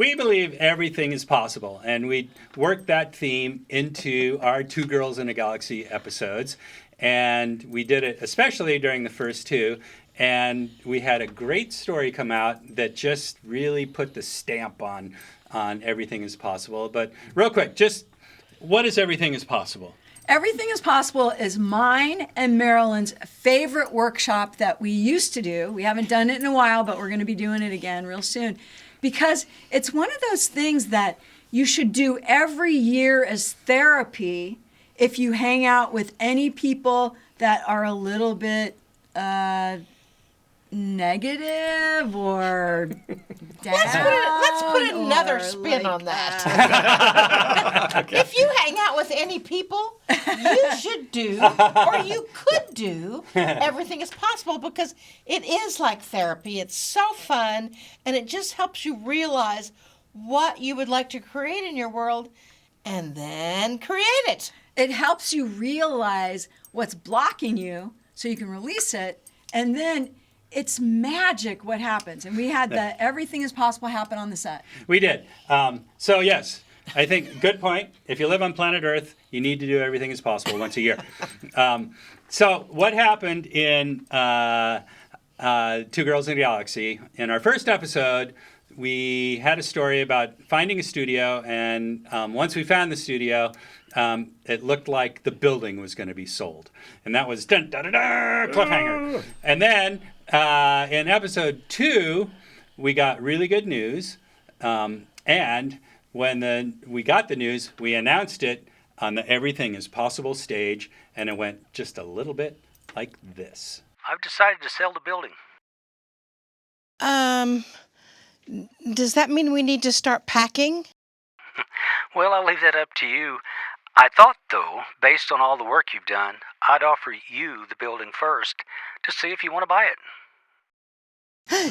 we believe everything is possible, and we worked that theme into our Two Girls in a Galaxy episodes, and we did it especially during the first two, and we had a great story come out that just really put the stamp on everything is possible. But real quick, just what is Everything is Possible? Everything is Possible is mine and Marilyn's favorite workshop that we used to do. We haven't done it in a while, but we're going to be doing it again real soon. Because it's one of those things that you should do every year as therapy if you hang out with any people that are a little bit negative or down. Let's put another spin on that. Okay. If you hang out with any people, you should do, or you could do, Everything is Possible, because it is like therapy. It's so fun, and it just helps you realize what you would like to create in your world, and then create it. It helps you realize what's blocking you so you can release it, and then it's magic what happens. And we had the Everything is Possible happen on the set. We did. So yes, I think good point. If you live on planet Earth, you need to do Everything is Possible once a year. So what happened in Two Girls in a Galaxy? In our first episode, we had a story about finding a studio, and once we found the studio, it looked like the building was going to be sold. And that was cliffhanger. And then in episode 2, we got really good news. And when we got the news, we announced it on the Everything is Possible stage, and it went just a little bit like this. I've decided to sell the building. Does that mean we need to start packing? Well, I'll leave that up to you. I thought, though, based on all the work you've done, I'd offer you the building first to see if you want to buy it.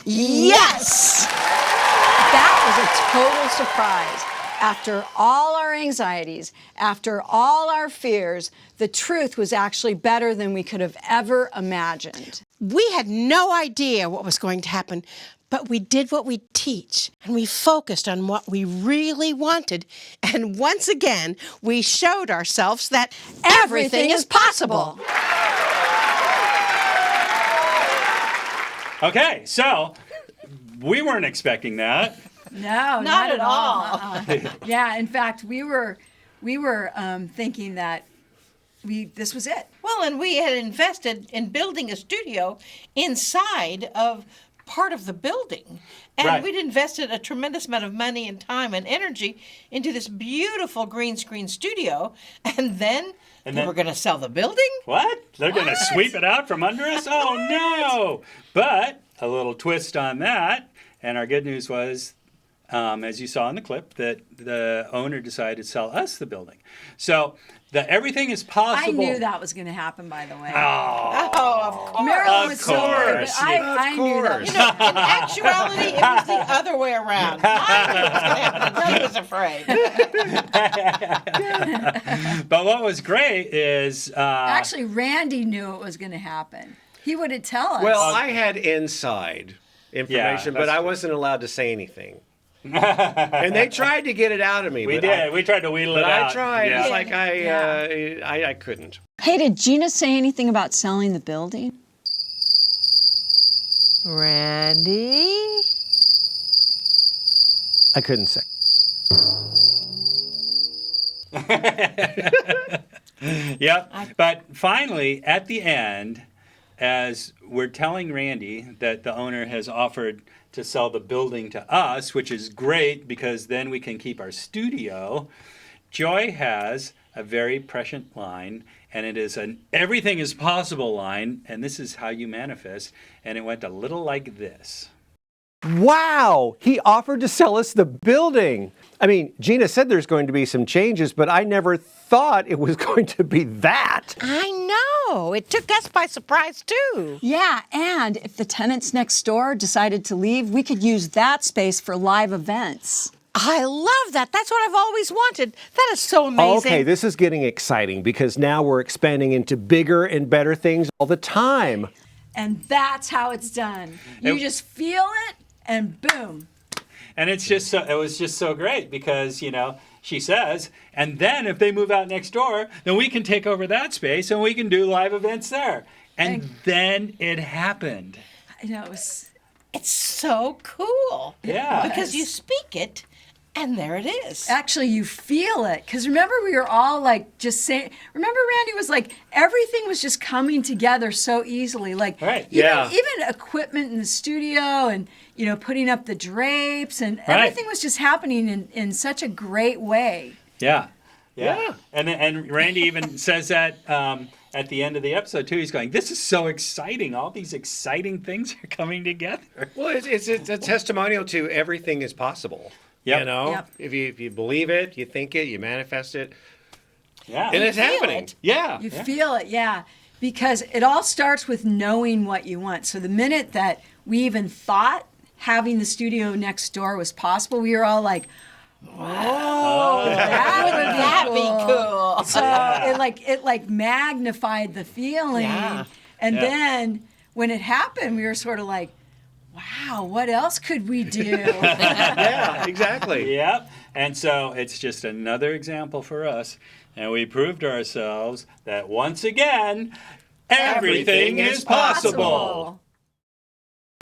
Yes! That was a total surprise. After all our anxieties, after all our fears, the truth was actually better than we could have ever imagined. We had no idea what was going to happen, but we did what we teach, and we focused on what we really wanted. And once again, we showed ourselves that everything is possible. Okay, so we weren't expecting that. No, not at all. Yeah, in fact, we were thinking that this was it. Well, and we had invested in building a studio inside of part of the building. And Right. we'd invested a tremendous amount of money and time and energy into this beautiful green screen studio. And then they were going to sell the building? What? They're going to sweep it out from under us? Oh, no! But a little twist on that, and our good news was, as you saw in the clip, that the owner decided to sell us the building. So Everything is Possible. I knew that was going to happen, by the way. Oh, of course. Marilyn was so worried, but I knew that. You know, in actuality, it was the other way around. I knew it was going to happen. He was afraid. But what was great is... Actually, Randy knew it was going to happen. He would tell us. Well, I had inside information, but I wasn't allowed to say anything. And they tried to get it out of me. We did. We tried to wheedle it out. I tried. Yeah. It's like I couldn't. Hey, did Gina say anything about selling the building? Randy? I couldn't say. Yep. But finally, at the end, as we're telling Randy that the owner has offered to sell the building to us, which is great because then we can keep our studio, Joy has a very prescient line, and it is an Everything is Possible line, and this is how you manifest, and it went a little like this. Wow! He offered to sell us the building. I mean, Gina said there's going to be some changes, but I never thought it was going to be that. I know. It took us by surprise, too. Yeah, and if the tenants next door decided to leave, we could use that space for live events. I love that. That's what I've always wanted. That is so amazing. Okay, this is getting exciting because now we're expanding into bigger and better things all the time. And that's how it's done. You just feel it, and boom. And it's just so, it was just so great because, she says, and then if they move out next door, then we can take over that space and we can do live events there. And then it happened. I know, it was... It's so cool. Yeah. Because you speak it, and there it is. Actually, you feel it. Because remember, we were all like just saying, remember, Randy was like, everything was just coming together so easily. Like, Right. even equipment in the studio and, putting up the drapes and everything was just happening in such a great way. Yeah. And Randy even says that at the end of the episode, too. He's going, this is so exciting. All these exciting things are coming together. Well, it's a testimonial to everything is possible. Yep. You know, Yep. if you believe it, you think it, you manifest it, Yeah. and it's feel happening. it. Yeah. You feel it, yeah. Because it all starts with knowing what you want. So the minute that we even thought having the studio next door was possible, we were all like, "Oh, that would be cool." So it magnified the feeling, Yeah. and Yeah. then when it happened, we were sort of like, "Wow, what else could we do?" Yeah, exactly. Yep. And so it's just another example for us. And we proved to ourselves that once again, everything is possible.